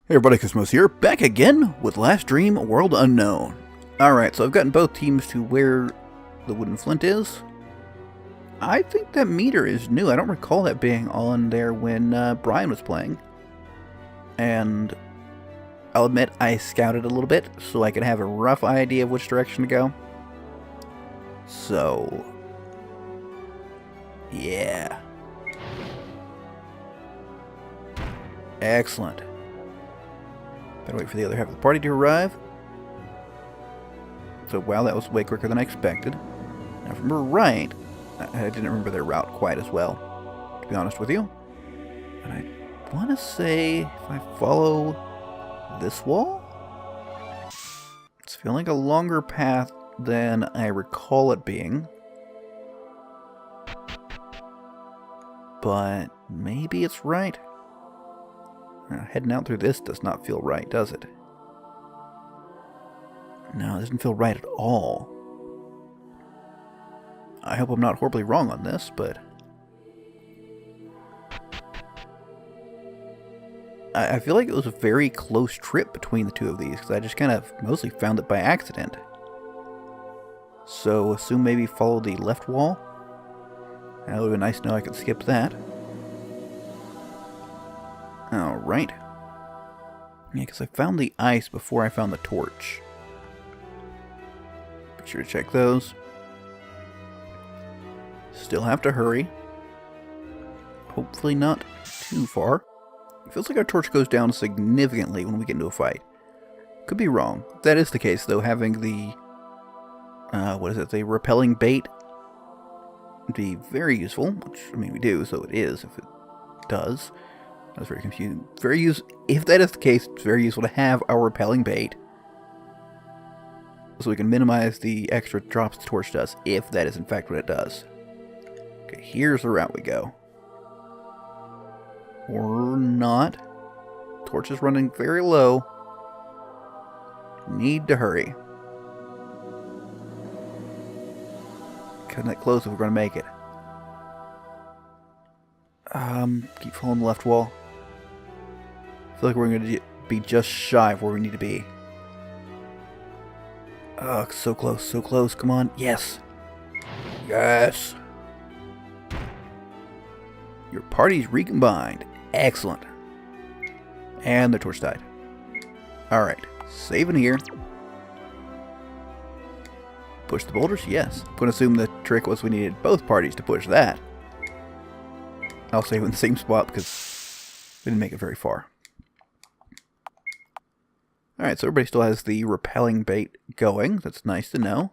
Hey everybody, Koosemose here, back again with Last Dream World Unknown. Alright, so I've gotten both teams to where the wooden flint is. I think that meter is new. I don't recall that being on there when Brian was playing. And I'll admit I scouted a little bit so I could have a rough idea of which direction to go. So, yeah. Excellent. Better wait for the other half of the party to arrive. So, wow, that was way quicker than I expected. Now, if I remember right, I didn't remember their route quite as well, to be honest with you. And I want to say, if I follow this wall, it's feeling like a longer path than I recall it being. But maybe it's right. Heading out through this does not feel right, does it? No, it doesn't feel right at all. I hope I'm not horribly wrong on this, but I feel like it was a very close trip between the two of these, because I just kind of mostly found it by accident. So, assume maybe follow the left wall. That would be nice to know I could skip that. Alright. Yeah, because I found the ice before I found the torch. Be sure to check those. Still have to hurry. Hopefully not too far. It feels like our torch goes down significantly when we get into a fight. Could be wrong. If that is the case, though, having the the repelling bait would be very useful. Which, I mean, we do, so it is if it does. That's very confusing. If that is the case, it's very useful to have our repelling bait, so we can minimize the extra drops the torch does, if that is in fact what it does. Okay, here's the route we go. Or not. Torch is running very low. Need to hurry. Cutting it close if we're going to make it. Keep following the left wall. I feel like we're going to be just shy of where we need to be. Oh, so close, so close. Come on. Yes. Yes. Your party's recombined. Excellent. And the torch died. Alright. Saving here. Push the boulders? Yes. I'm going to assume the trick was we needed both parties to push that. I'll save in the same spot because we didn't make it very far. Alright, so everybody still has the repelling bait going. That's nice to know.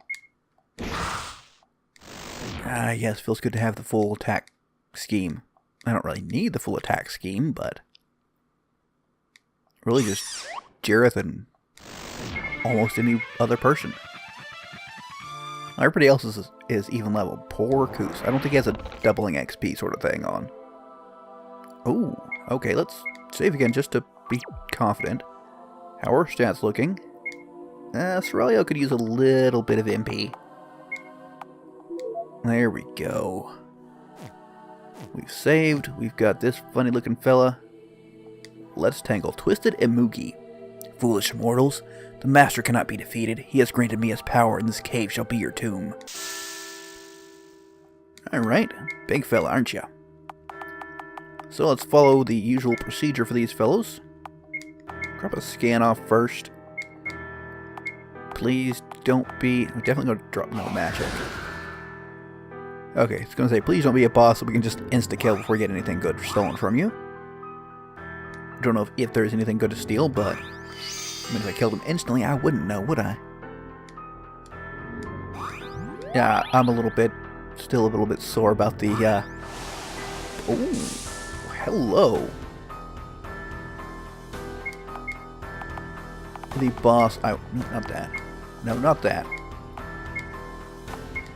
Yes, feels good to have the full attack scheme. I don't really need the full attack scheme, but really just Jareth and almost any other person. Everybody else is even level. Poor Koos. I don't think he has a doubling XP sort of thing on. Oh, okay, let's save again just to be confident. How are stats looking? Cerulio could use a little bit of MP. There we go. We've saved. We've got this funny looking fella. Let's tangle Twisted and Moogie. Foolish mortals, the master cannot be defeated. He has granted me his power, and this cave shall be your tomb. Alright, big fella, aren't ya? So let's follow the usual procedure for these fellows. Drop a scan off first. Please don't be... I'm definitely going to drop another matchup. Okay, it's going to say, please don't be a boss so we can just insta-kill before we get anything good stolen from you. I don't know if there's anything good to steal, but... I mean, if I killed him instantly, I wouldn't know, would I? Yeah, I'm still a little bit sore about the, Oh, hello. The boss, no, not that. No, not that.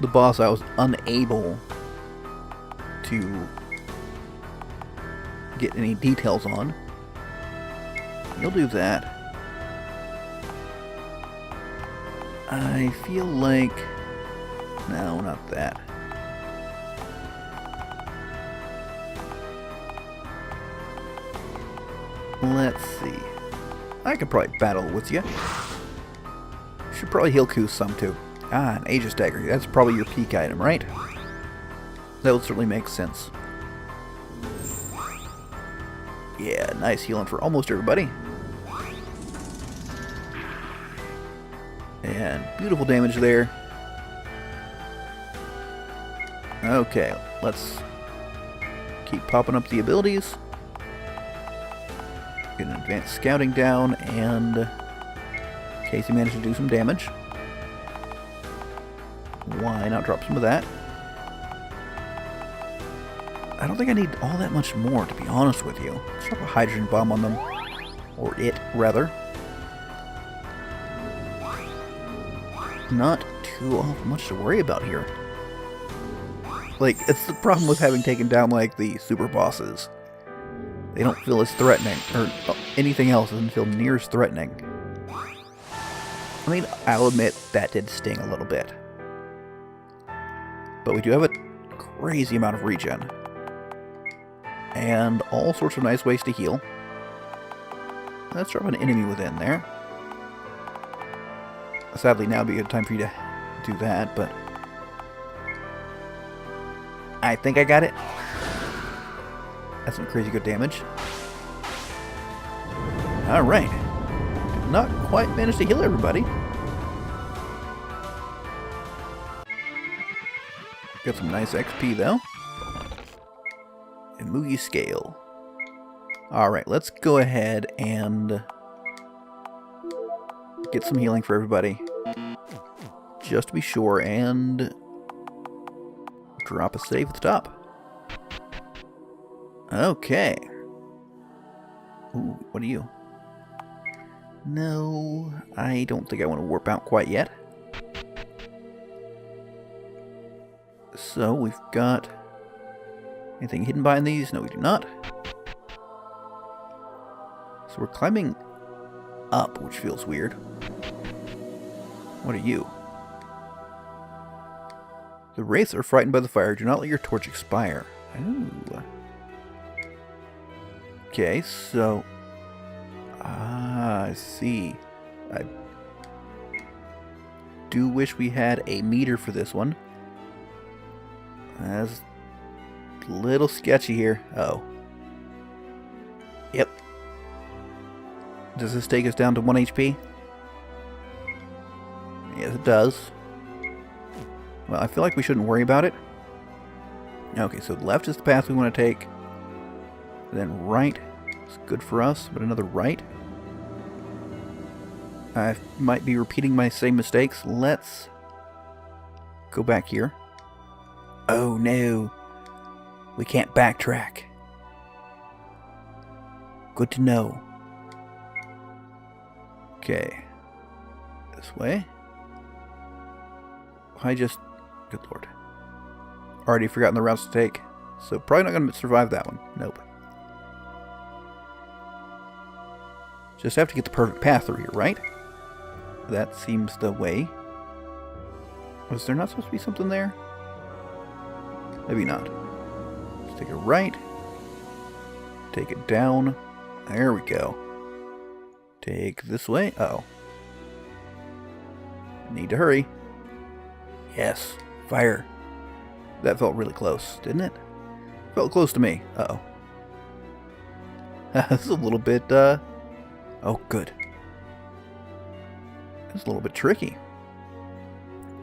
The boss I was unable to get any details on. You'll do that. I feel like... No, not that. Let's see. I could probably battle with you. Should probably heal Koos some too. Ah, an Aegis Dagger. That's probably your peak item, right? That would certainly make sense. Yeah, nice healing for almost everybody. And beautiful damage there. Okay, let's keep popping up the abilities. Get an advanced scouting down, and Casey managed to do some damage. Why not drop some of that? I don't think I need all that much more, to be honest with you. Let's drop a hydrogen bomb on them. Or it, rather. Not too much to worry about here. Like, it's the problem with having taken down, like, the super bosses. They don't feel as threatening, or anything else doesn't feel near as threatening. I mean, I'll admit that did sting a little bit. But we do have a crazy amount of regen. And all sorts of nice ways to heal. Let's drop an enemy within there. Sadly, now would be a good time for you to do that, but I think I got it. That's some crazy good damage. Alright. Did not quite manage to heal everybody. Got some nice XP though. And Mugi Scale. Alright, let's go ahead and get some healing for everybody. Just to be sure, and drop a save at the top. Okay. Ooh, what are you? No, I don't think I want to warp out quite yet. So, we've got anything hidden behind these? No, we do not. So we're climbing up, which feels weird. What are you? The wraiths are frightened by the fire. Do not let your torch expire. Ooh. Okay, so... I see. I do wish we had a meter for this one. That's a little sketchy here. Oh. Yep. Does this take us down to 1 HP? Yes, it does. Well, I feel like we shouldn't worry about it. Okay, so left is the path we want to take. Then right is good for us, but another right. I might be repeating my same mistakes. Let's go back here. Oh no, we can't backtrack. Good to know. Okay, this way. Good lord. Already forgotten the routes to take, so probably not going to survive that one. Nope. Just have to get the perfect path through here, right? That seems the way. Was there not supposed to be something there? Maybe not. Let's take it right. Take it down. There we go. Take this way. Uh-oh. Need to hurry. Yes. Fire. That felt really close, didn't it? Felt close to me. Uh-oh. This is a little bit, oh, good. It's a little bit tricky.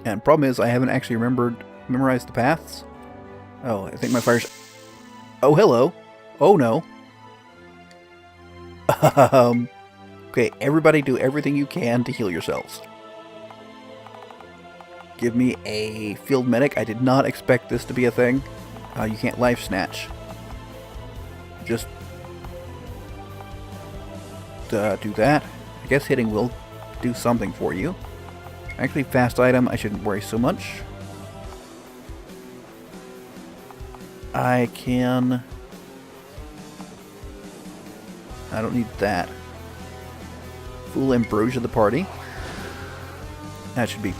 And problem is, I haven't actually memorized the paths. Oh, I think my fire's... Oh, hello. Oh, no. Okay, everybody do everything you can to heal yourselves. Give me a field medic. I did not expect this to be a thing. You can't life snatch. Just do that. I guess hitting will do something for you. Actually, fast item, I shouldn't worry so much. I don't need that. Full ambrosia the party. That should be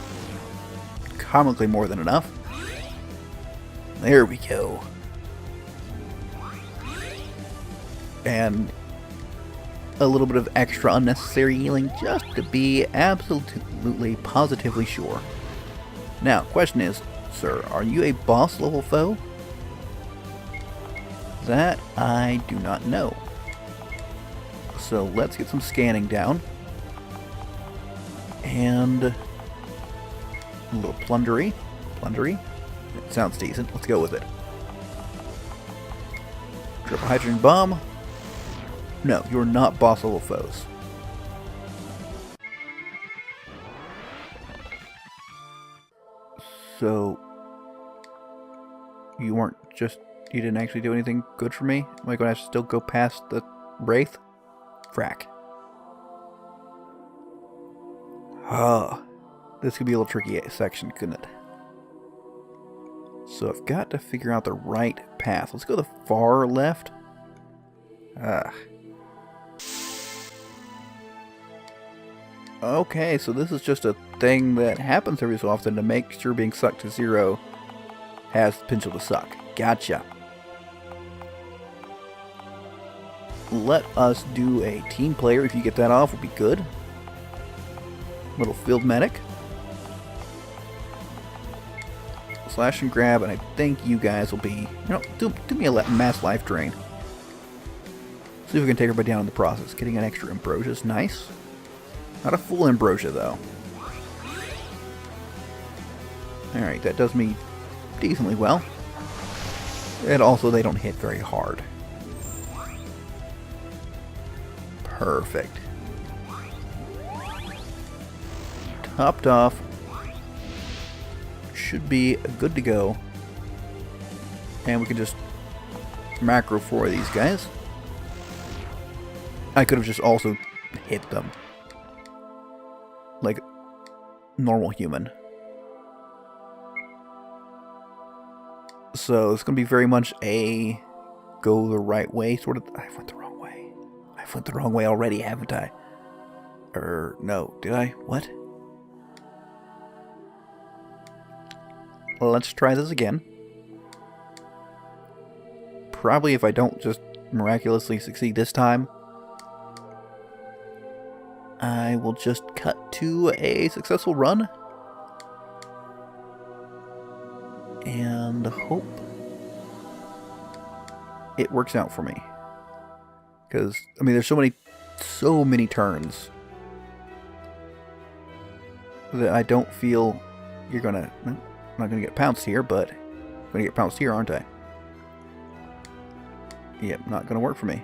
comically more than enough. There we go. And a little bit of extra unnecessary healing just to be absolutely positively sure. Now, question is, sir, are you a boss level foe? That I do not know. So let's get some scanning down. And a little plundery. Plundery? It sounds decent. Let's go with it. Triple hydrogen bomb. No, you're not boss level foes. So you weren't just, you didn't actually do anything good for me? Am I going to have to still go past the Wraith? Frack. This could be a little tricky section, couldn't it? So I've got to figure out the right path. Let's go the far left. Okay, so this is just a thing that happens every so often to make sure being sucked to zero has the potential to suck. Gotcha. Let us do a team player. If you get that off, would be good. Little field medic. Slash and grab, and I think you guys will be, do me a mass life drain. See if we can take everybody down in the process. Getting an extra ambrosia is nice. Not a full ambrosia, though. Alright, that does me decently well. And also, they don't hit very hard. Perfect. Topped off. Should be good to go. And we can just macro for these guys. I could have just also hit them. Like normal human. So it's going to be very much a go the right way sort of. I went the wrong way. I went the wrong way already, haven't I? No, did I? What? Let's try this again. Probably if I don't just miraculously succeed this time, I will just cut to a successful run. And hope it works out for me. Because, I mean, there's so many turns that I don't feel you're gonna... I'm not gonna get pounced here, but I'm gonna get pounced here, aren't I? Yep, not gonna work for me.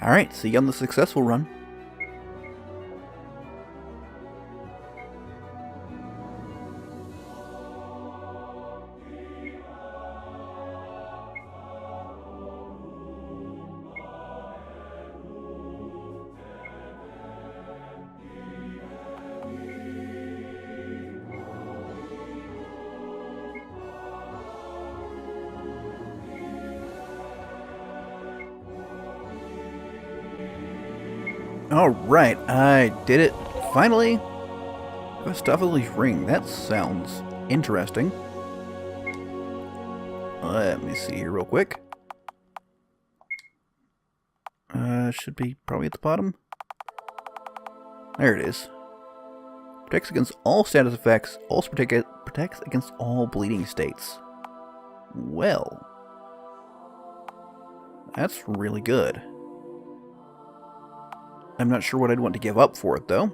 Alright, see you on the successful run. Alright, I did it. Finally! Mephistopheles' ring. That sounds interesting. Let me see here real quick. Should be probably at the bottom. There it is. Protects against all status effects. Also protects against all bleeding states. Well. That's really good. I'm not sure what I'd want to give up for it, though.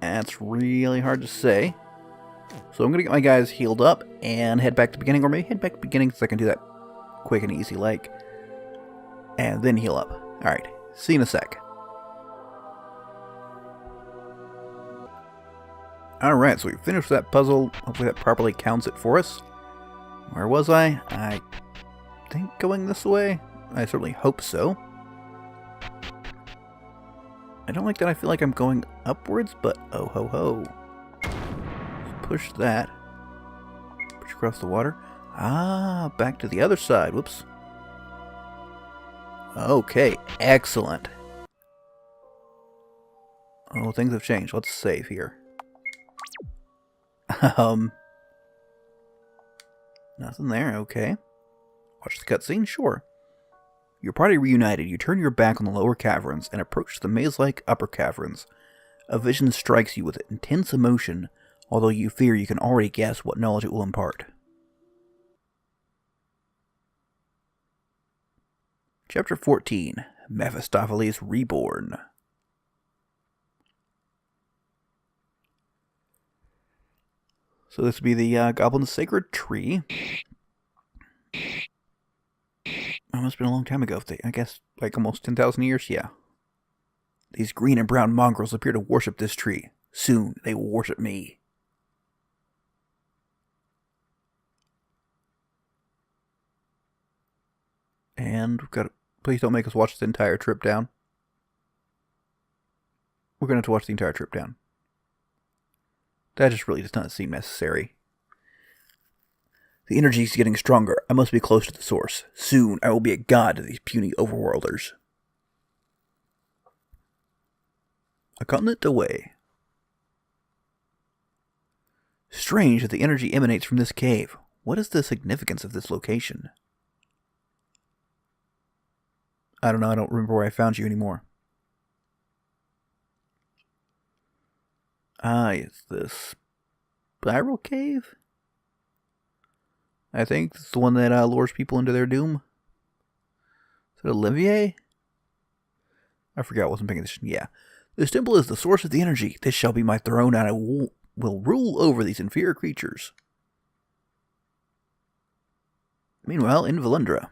That's really hard to say. So I'm going to get my guys healed up and head back to the beginning, or maybe head back to the beginning so I can do that quick and easy like. And then heal up. Alright, see you in a sec. Alright, so we finished that puzzle. Hopefully that properly counts it for us. Where was I? I think going this way? I certainly hope so. I don't like that I feel like I'm going upwards, but oh ho ho. Let's push that. Push across the water. Ah, back to the other side. Whoops. Okay, excellent. Oh, things have changed. Let's save here. Nothing there, okay. Watch the cutscene? Sure. Your party reunited, you turn your back on the lower caverns and approach the maze-like upper caverns. A vision strikes you with intense emotion, although you fear you can already guess what knowledge it will impart. Chapter 14, Mephistopheles Reborn. So this would be the Goblin's Sacred Tree. That must have been a long time ago. I guess like almost 10,000 years, yeah. These green and brown mongrels appear to worship this tree. Soon they will worship me. And we've got to, please don't make us watch the entire trip down. We're going to have to watch the entire trip down. That just really does not seem necessary. The energy is getting stronger. I must be close to the source. Soon I will be a god to these puny overworlders. A continent away. Strange that the energy emanates from this cave. What is the significance of this location? I don't know. I don't remember where I found you anymore. Ah, it's this spiral cave? I think it's the one that lures people into their doom. Is it Olivier? I forgot. I wasn't paying attention. Yeah. This temple is the source of the energy. This shall be my throne, and I will rule over these inferior creatures. Meanwhile, in Valendra,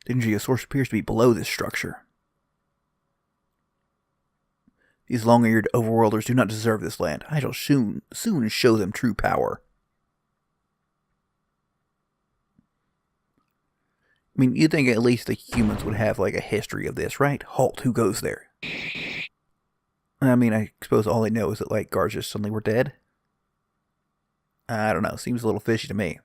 the energy source appears to be below this structure. These long-eared overworlders do not deserve this land. I shall soon show them true power. I mean, you'd think at least the humans would have, like, a history of this, right? Halt, who goes there? I mean, I suppose all they know is that, like, guards just suddenly were dead. I don't know, seems a little fishy to me.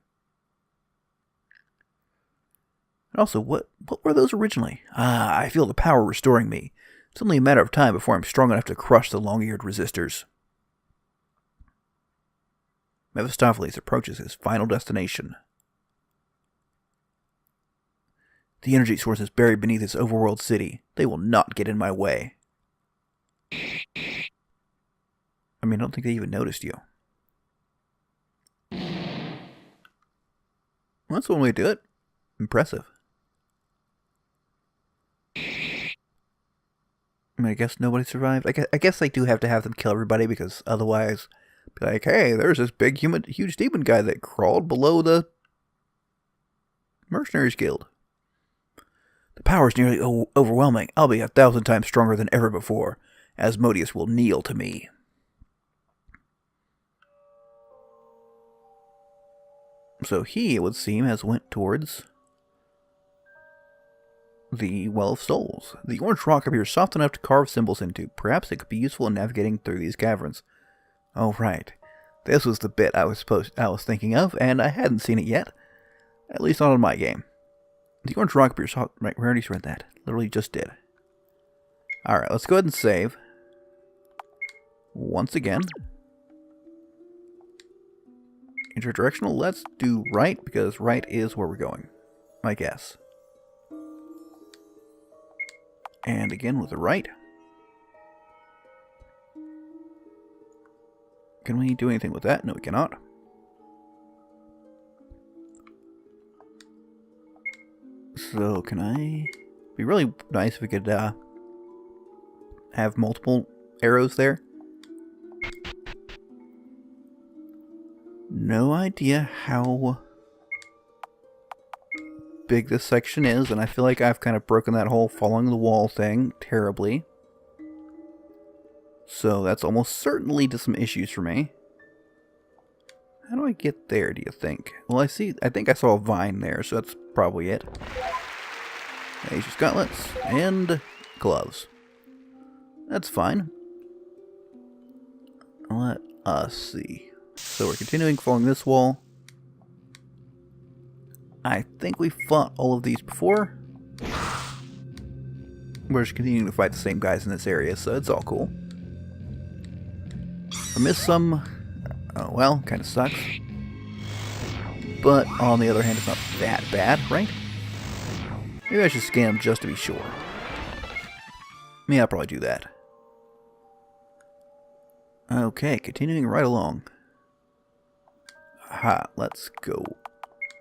And also, what were those originally? Ah, I feel the power restoring me. It's only a matter of time before I'm strong enough to crush the long-eared resistors. Mephistopheles approaches his final destination. The energy source is buried beneath this overworld city. They will not get in my way. I mean, I don't think they even noticed you. Well, that's one way to do it. Impressive. I mean, I guess nobody survived. I guess they do have to have them kill everybody, because otherwise, be like, hey, there's this big huge demon guy that crawled below the Mercenaries Guild. The power is nearly overwhelming. I'll be 1,000 times stronger than ever before. Asmodeus will kneel to me. So he, it would seem, has went towards the Well of Souls. The orange rock appears soft enough to carve symbols into. Perhaps it could be useful in navigating through these caverns. Oh, right. This was the bit I was thinking of, and I hadn't seen it yet. At least not on my game. The orange rock appears soft. Right, we already read that. Literally just did. Alright, let's go ahead and save. Once again. Interdirectional, let's do right, because right is where we're going. I guess. And again with the right. Can we do anything with that? No, we cannot. So, can I... It'd be really nice if we could have multiple arrows there. No idea how big this section is, and I feel like I've kind of broken that whole following the wall thing terribly. So that's almost certainly to some issues for me. How do I get there, do you think? Well, I think I saw a vine there, so that's probably it. Asia's gauntlets and gloves. That's fine. Let us see. So we're continuing following this wall. I think we fought all of these before. We're just continuing to fight the same guys in this area, so it's all cool. I missed some. Oh well, kind of sucks. But on the other hand, it's not that bad, right? Maybe I should scan them just to be sure. Yeah, I'll probably do that. Okay, continuing right along. Aha, let's go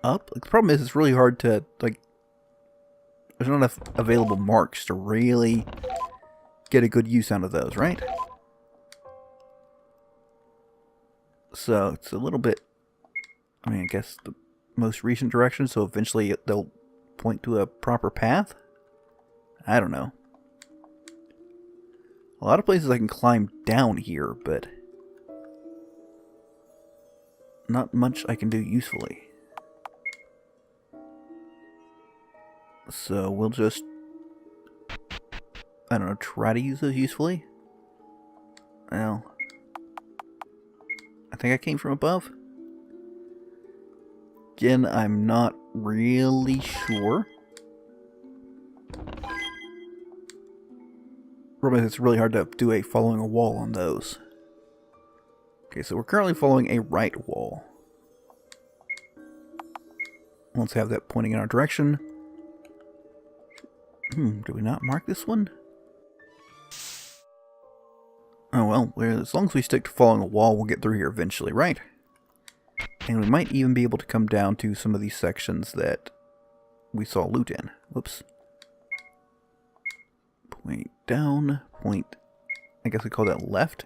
up. The problem is it's really hard to, like, there's not enough available marks to really get a good use out of those, right? So it's a little bit, I mean, I guess the most recent direction, so eventually they'll point to a proper path? I don't know. A lot of places I can climb down here, but not much I can do usefully. So we'll just, I don't know, try to use those usefully. Well, I think I came from above. Again, I'm not really sure. Remember, it's really hard to do a following a wall on those. Okay, so we're currently following a right wall. Let's have that pointing in our direction. Did we not mark this one? Oh well, as long as we stick to following a wall, we'll get through here eventually, right? And we might even be able to come down to some of these sections that we saw loot in. Whoops. Point down, point, I guess we call that left.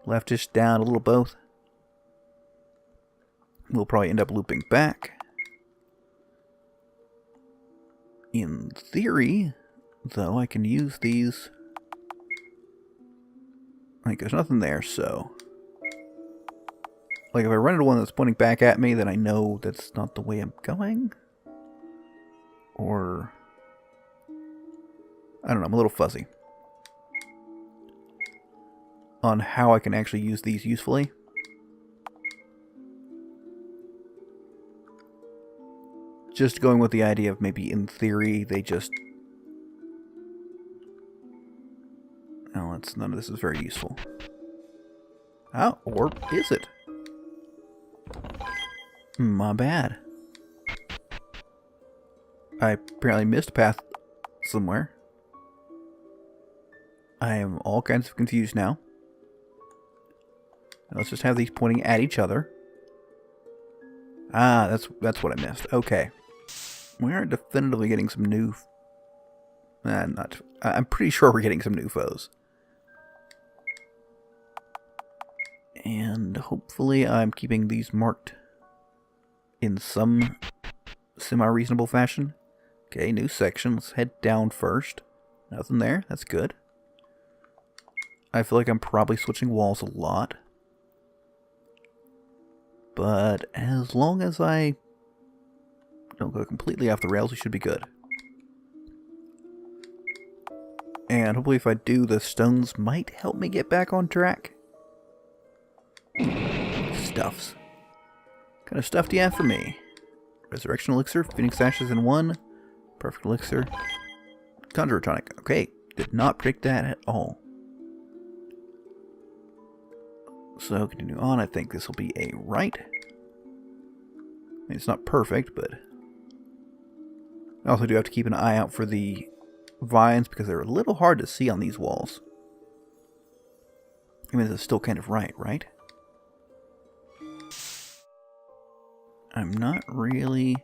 Leftish, down, a little both. We'll probably end up looping back. In theory, though, I can use these. Like, there's nothing there, so. Like, if I run into one that's pointing back at me, then I know that's not the way I'm going. Or, I don't know, I'm a little fuzzy on how I can actually use these usefully. Just going with the idea of maybe in theory they just... Oh, none of this is very useful. Oh, or is it? My bad. I apparently missed a path somewhere. I am all kinds of confused now. Let's just have these pointing at each other. Ah, that's what I missed. Okay. We are definitively getting some new... I'm pretty sure we're getting some new foes. And hopefully I'm keeping these marked in some semi-reasonable fashion. Okay, new section. Let's head down first. Nothing there. That's good. I feel like I'm probably switching walls a lot. But as long as I don't go completely off the rails, we should be good. And hopefully if I do, the stones might help me get back on track. Stuffs. What kind of stuff do you have for me? Resurrection Elixir, Phoenix Ashes in 1, Perfect Elixir, Conjurer Tonic. Okay, did not predict that at all. So, continue on. I think this will be a right. I mean, it's not perfect, but I also do have to keep an eye out for the vines because they're a little hard to see on these walls. I mean, this is still kind of right? I'm not really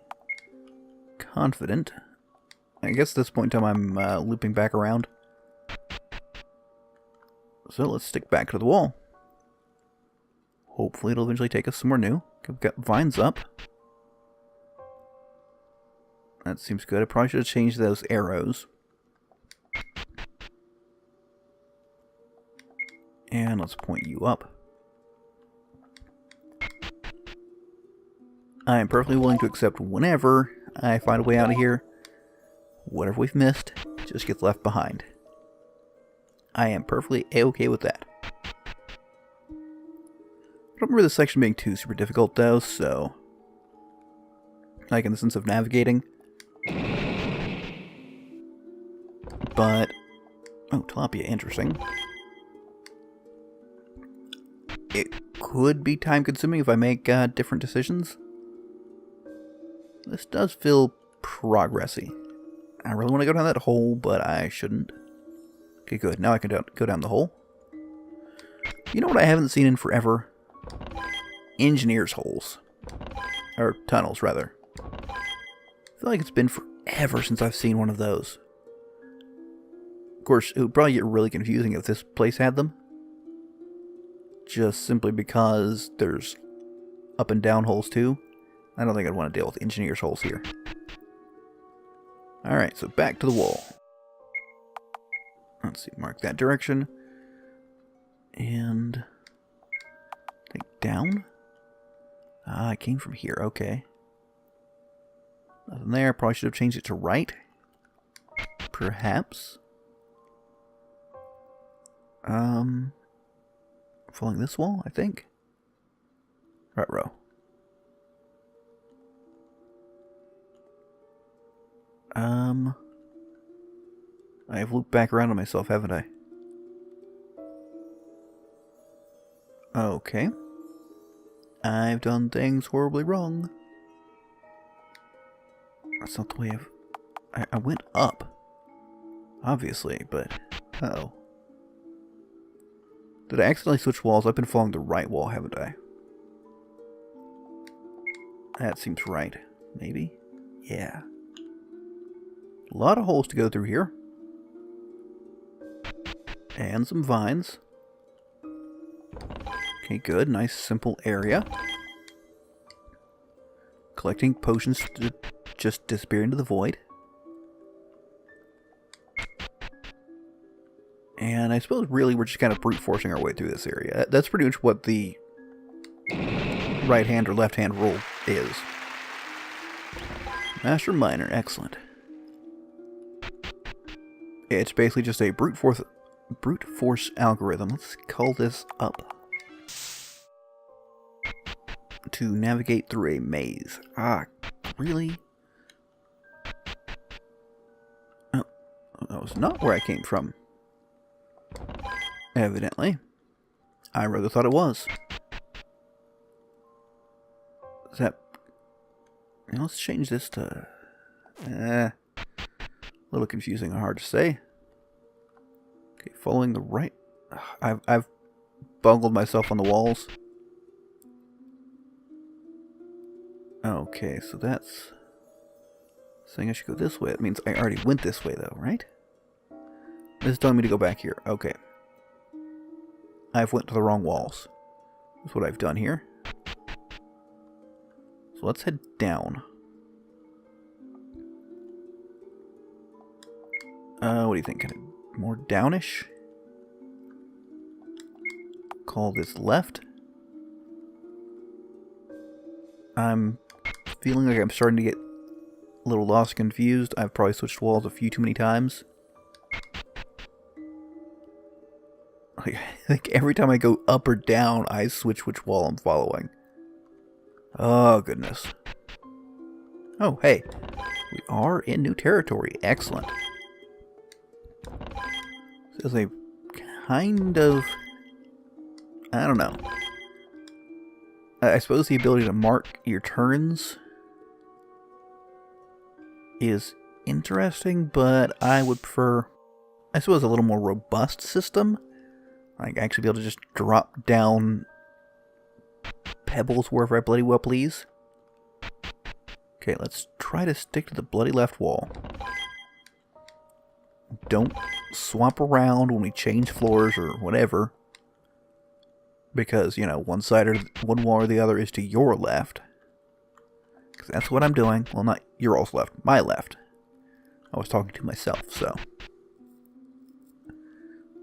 confident. I guess at this point in time I'm looping back around. So let's stick back to the wall. Hopefully it'll eventually take us somewhere new. We've got vines up. That seems good. I probably should have changed those arrows. And let's point you up. I am perfectly willing to accept whenever I find a way out of here. Whatever we've missed just gets left behind. I am perfectly a-okay with that. I don't remember this section being too super difficult though, so... like in the sense of navigating. But... oh, tilapia, interesting. It could be time consuming if I make different decisions. This does feel progressy. I really want to go down that hole, but I shouldn't. Okay, good. Now I can go down the hole. You know what I haven't seen in forever? Engineers' holes. Or tunnels, rather. I feel like it's been forever since I've seen one of those. Of course, it would probably get really confusing if this place had them. Just simply because there's up and down holes too. I don't think I'd want to deal with engineers' holes here. Alright, so back to the wall. Let's see, mark that direction. And I think down? Ah, I came from here, okay. Nothing there, probably should have changed it to right. Perhaps. Following this wall, I think. Right row. I've looped back around on myself, haven't I? Okay. I've done things horribly wrong. That's not the way I went up. Obviously, but... Uh-oh. Did I accidentally switch walls? I've been following the right wall, haven't I? That seems right. Maybe? Yeah. A lot of holes to go through here. And some vines. Okay, good. Nice, simple area. Collecting potions to just disappear into the void. And I suppose really we're just kind of brute forcing our way through this area. That's pretty much what the right hand or left hand rule is. Master Minor, excellent. It's basically just a brute force algorithm. Let's call this up. To navigate through a maze. Ah, really? Oh, that was not where I came from. Evidently. I rather thought it was. Is that... Let's change this to... a little confusing and hard to say. Okay, following the right... I've bungled myself on the walls. Okay, so that's... saying I should go this way. It means I already went this way, though, right? This is telling me to go back here. Okay. I've went to the wrong walls. That's what I've done here. So let's head down. What do you think? Kind of more downish? Call this left. I'm feeling like I'm starting to get a little lost and confused. I've probably switched walls a few too many times. Like, I think every time I go up or down, I switch which wall I'm following. Oh, goodness. Oh, hey. We are in new territory. Excellent. This is a kind of... I don't know. I suppose the ability to mark your turns is interesting, but I would prefer, I suppose, a little more robust system. Like, actually be able to just drop down pebbles wherever I bloody well please. Okay, let's try to stick to the bloody left wall. Don't swap around when we change floors or whatever. Because, you know, one wall or the other is to your left. Because that's what I'm doing. Well, not your all's left, my left. I was talking to myself, so.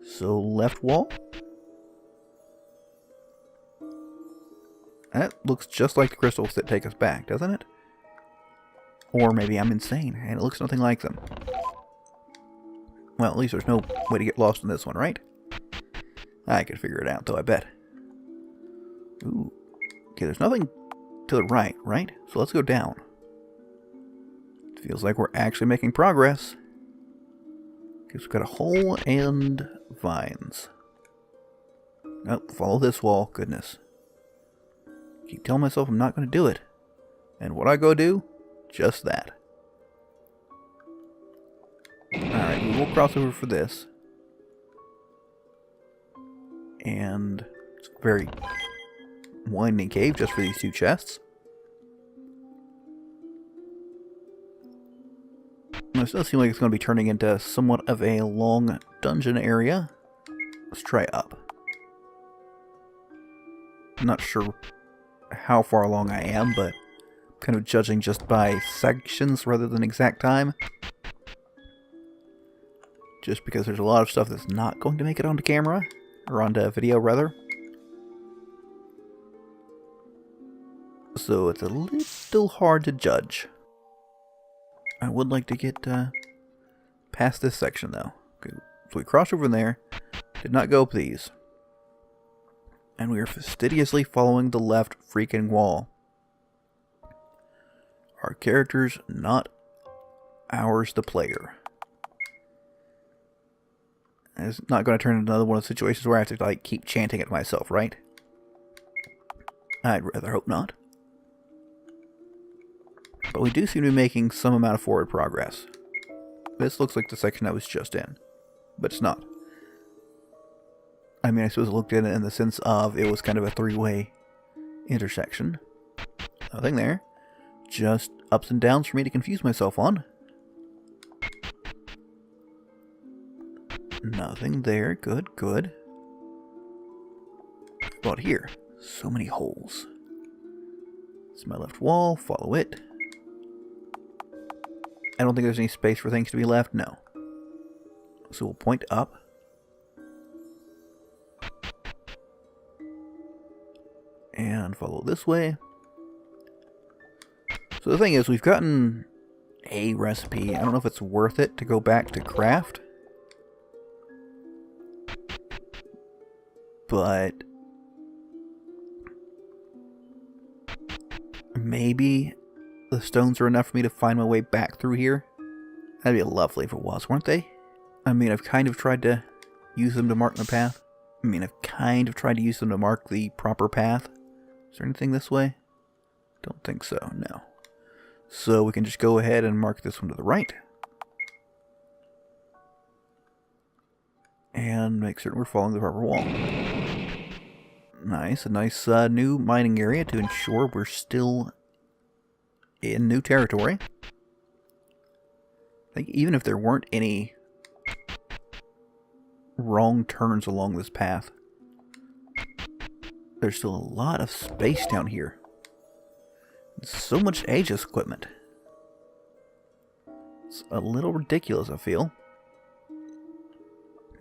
So, left wall. That looks just like the crystals that take us back, doesn't it? Or maybe I'm insane, and it looks nothing like them. Well, at least there's no way to get lost in this one, right? I could figure it out, though, I bet. Ooh. Okay, there's nothing to the right, right? So let's go down. Feels like we're actually making progress. Okay, so we've got a hole and vines. Nope, follow this wall. Goodness. Keep telling myself I'm not going to do it. And what I go do? Just that. Alright, we will cross over for this. And it's a very winding cave just for these two chests. This does seem like it's going to be turning into somewhat of a long dungeon area. Let's try up. I'm not sure how far along I am, but I'm kind of judging just by sections rather than exact time. Just because there's a lot of stuff that's not going to make it onto camera, or onto video rather. So it's a little hard to judge. I would like to get past this section though. Okay, so we crossed over there, did not go up these. And we are fastidiously following the left freaking wall. Our characters, not ours, the player. And it's not going to turn into another one of the situations where I have to like keep chanting it myself, right? I'd rather hope not. But we do seem to be making some amount of forward progress. This looks like the section I was just in. But it's not. I mean, I suppose I looked at it in the sense of it was kind of a three-way intersection. Nothing there. Just ups and downs for me to confuse myself on. Nothing there. Good, good. What about here? So many holes. It's my left wall. Follow it. I don't think there's any space for things to be left. No. So we'll point up. And follow this way. So the thing is, we've gotten a recipe. I don't know if it's worth it to go back to craft. But maybe the stones are enough for me to find my way back through here. That'd be lovely if it was, weren't they? I mean, I've kind of tried to use them to mark my path. I've kind of tried to use them to mark the proper path. Is there anything this way? Don't think so, no. So we can just go ahead and mark this one to the right. And make certain we're following the proper wall. Nice, a nice new mining area to ensure we're still in new territory. I think even if there weren't any wrong turns along this path, there's still a lot of space down here. So much Aegis equipment. It's a little ridiculous, I feel.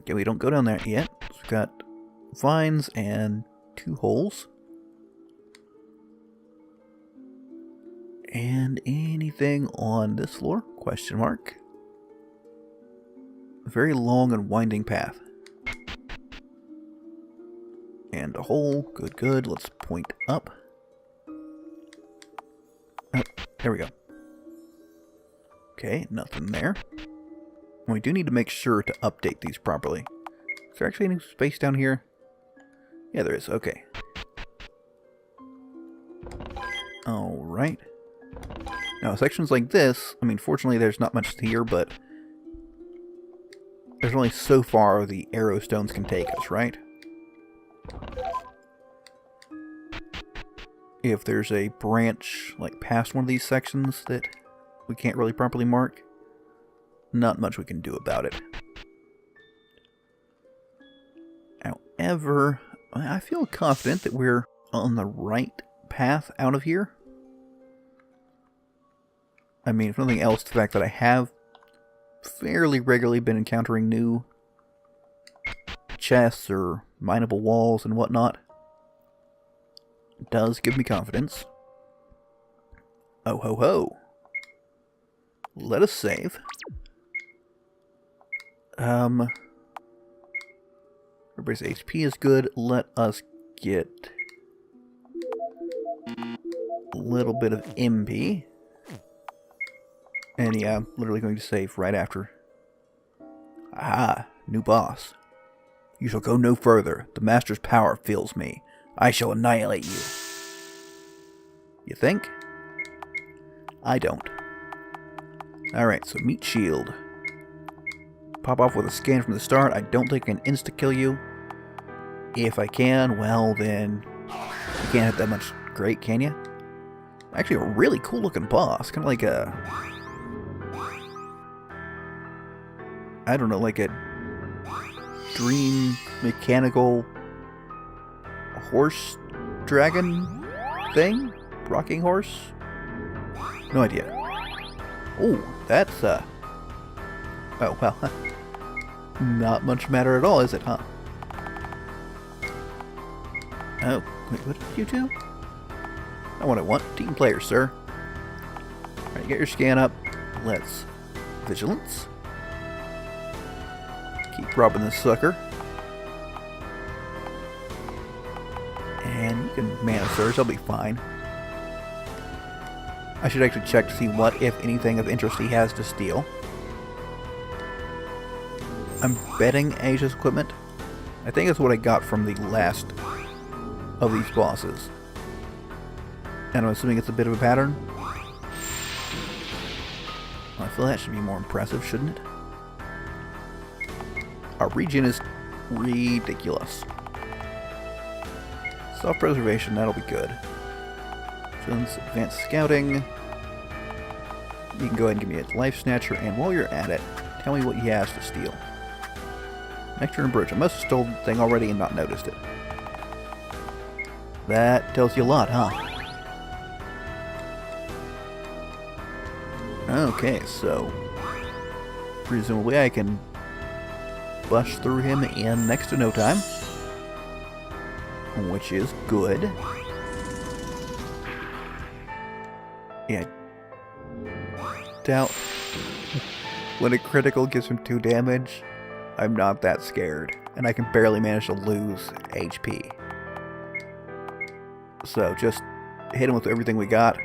Okay, we don't go down there yet. So we've got vines and 2 holes. And anything on this floor? Question mark. A very long and winding path. And a hole. Good, good. Let's point up. Oh, there we go. Okay, nothing there. We do need to make sure to update these properly. Is there actually any space down here? Yeah, there is. Okay. Alright. Now, sections like this, fortunately there's not much here, but there's only so far the arrow stones can take us, right? If there's a branch, like past one of these sections that we can't really properly mark, not much we can do about it. However, I feel confident that we're on the right path out of here. If nothing else, the fact that I have fairly regularly been encountering new chests or mineable walls and whatnot does give me confidence. Oh ho ho. Let us save. Everybody's HP is good. Let us get a little bit of MP. And yeah, I'm literally going to save right after. Ah, new boss. You shall go no further. The Master's power fills me. I shall annihilate you. You think? I don't. Alright, so meat shield. Pop off with a scan from the start. I don't think I can insta-kill you. If I can, well then, you can't hit that much great, can you? Actually, a really cool looking boss. Kind of like a... I don't know, like a dream mechanical horse dragon thing? Rocking horse? No idea. Oh, that's, oh, well, not much matter at all, is it, huh? Oh, wait, what did you do? Not what I want. Team player, sir. Alright, get your scan up. Let's... Vigilance. Keep robbing this sucker. And you can mana surge, I'll be fine. I should actually check to see what, if anything, of interest he has to steal. I'm betting Asia's equipment. I think that's what I got from the last of these bosses. And I'm assuming it's a bit of a pattern. Well, I feel that should be more impressive, shouldn't it? Our regen is ridiculous. Self-preservation, that'll be good. Since advanced scouting, you can go ahead and give me a life snatcher, and while you're at it, tell me what he has to steal. Nectar and brooch. I must have stolen the thing already and not noticed it. That tells you a lot, huh? Okay, so presumably I can bust through him in next to no time, which is good. Yeah, doubt when a critical gives him 2 damage, I'm not that scared, and I can barely manage to lose HP. So just hit him with everything we got.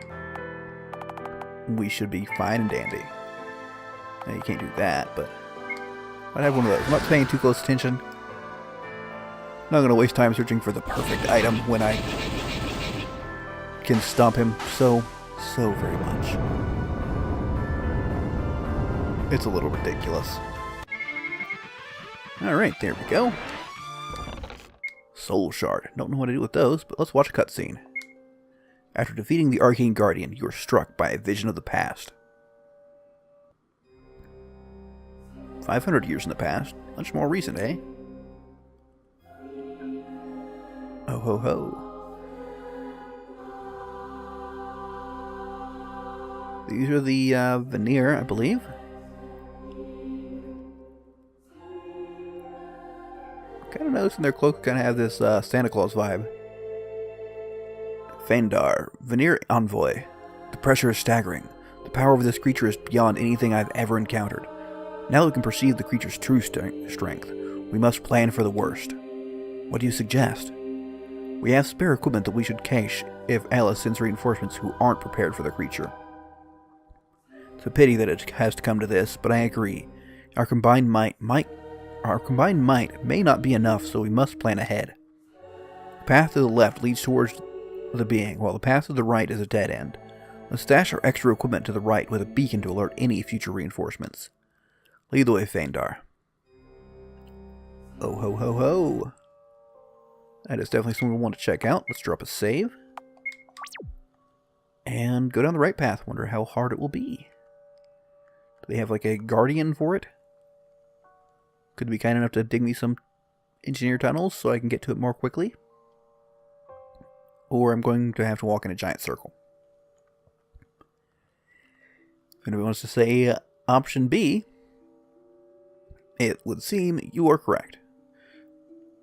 We should be fine and dandy. Now you can't do that, but I'd have one of those. I'm not paying too close attention. I'm not going to waste time searching for the perfect item when I can stomp him so very much. It's a little ridiculous. Alright, there we go. Soul Shard. Don't know what to do with those, but let's watch a cutscene. After defeating the Arcane Guardian, you are struck by a vision of the past. 500 years in the past. Much more recent, eh? Oh ho ho. These are the Veneer, I believe. Kind of noticing their cloaks kind of have this Santa Claus vibe. Fandar, Veneer Envoy. The pressure is staggering. The power of this creature is beyond anything I've ever encountered. Now that we can perceive the creature's true strength, we must plan for the worst. What do you suggest? We have spare equipment that we should cache if Alice sends reinforcements who aren't prepared for the creature. It's a pity that it has to come to this, but I agree. Our combined might may not be enough, so we must plan ahead. The path to the left leads towards the being, while the path to the right is a dead end. Let's stash our extra equipment to the right with a beacon to alert any future reinforcements. Lead the way, Fandar. Oh ho ho ho! That is definitely something we want to check out. Let's drop a save. And go down the right path. Wonder how hard it will be. Do they have like a guardian for it? Could be kind enough to dig me some engineer tunnels so I can get to it more quickly. Or I'm going to have to walk in a giant circle. If anybody wants to say option B, it would seem you are correct.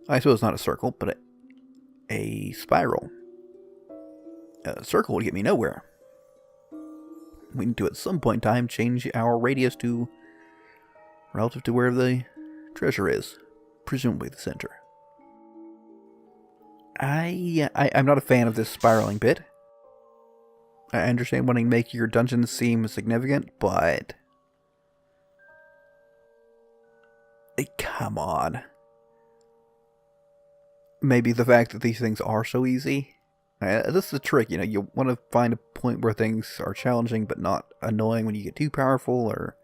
I suppose not a circle, but a spiral. A circle would get me nowhere. We need to, at some point in time, change our radius to relative to where the treasure is. Presumably the center. I'm not a fan of this spiraling bit. I understand wanting to make your dungeons seem significant, but... come on. Maybe the fact that these things are so easy This is a trick, you know, you want to find a point where things are challenging but not annoying when you get too powerful, or...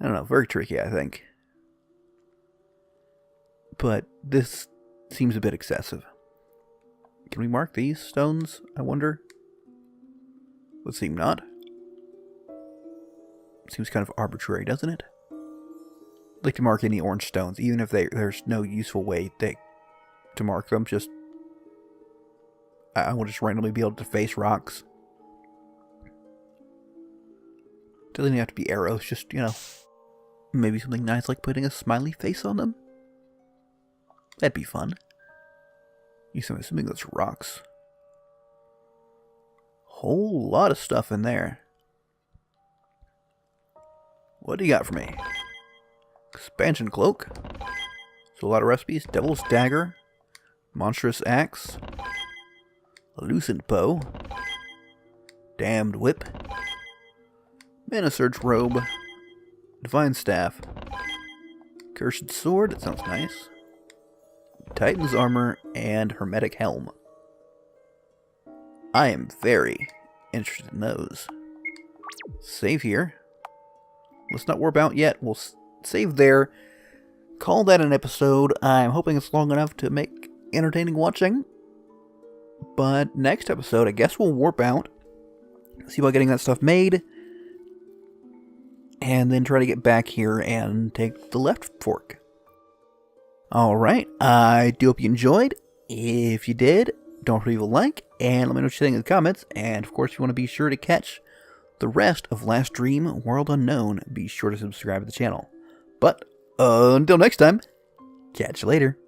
I don't know, very tricky, I think. But this seems a bit excessive. Can we mark these stones, I wonder? Would seem not. Seems kind of arbitrary, doesn't it? I'd like to mark any orange stones, even if there's no useful way to mark them. Just... I will just randomly be able to face rocks. Doesn't even have to be arrows, just, you know... Maybe something nice like putting a smiley face on them? That'd be fun. I'm assuming those are rocks. Whole lot of stuff in there. What do you got for me? Expansion cloak. So a lot of recipes. Devil's dagger. Monstrous axe. Lucent bow. Damned whip. Mana surge robe. Divine staff. Cursed sword. That sounds nice. Titan's armor and hermetic helm. I am very interested in those. Save here. Let's not warp out yet. We'll save there. Call that an episode. I'm hoping it's long enough to make entertaining watching. But next episode, I guess we'll warp out. See about getting that stuff made. And then try to get back here and take the left fork. Alright, I do hope you enjoyed. If you did, don't forget to leave a like, and let me know what you think in the comments. And of course, if you want to be sure to catch the rest of Last Dream World Unknown, be sure to subscribe to the channel. But until next time, catch you later.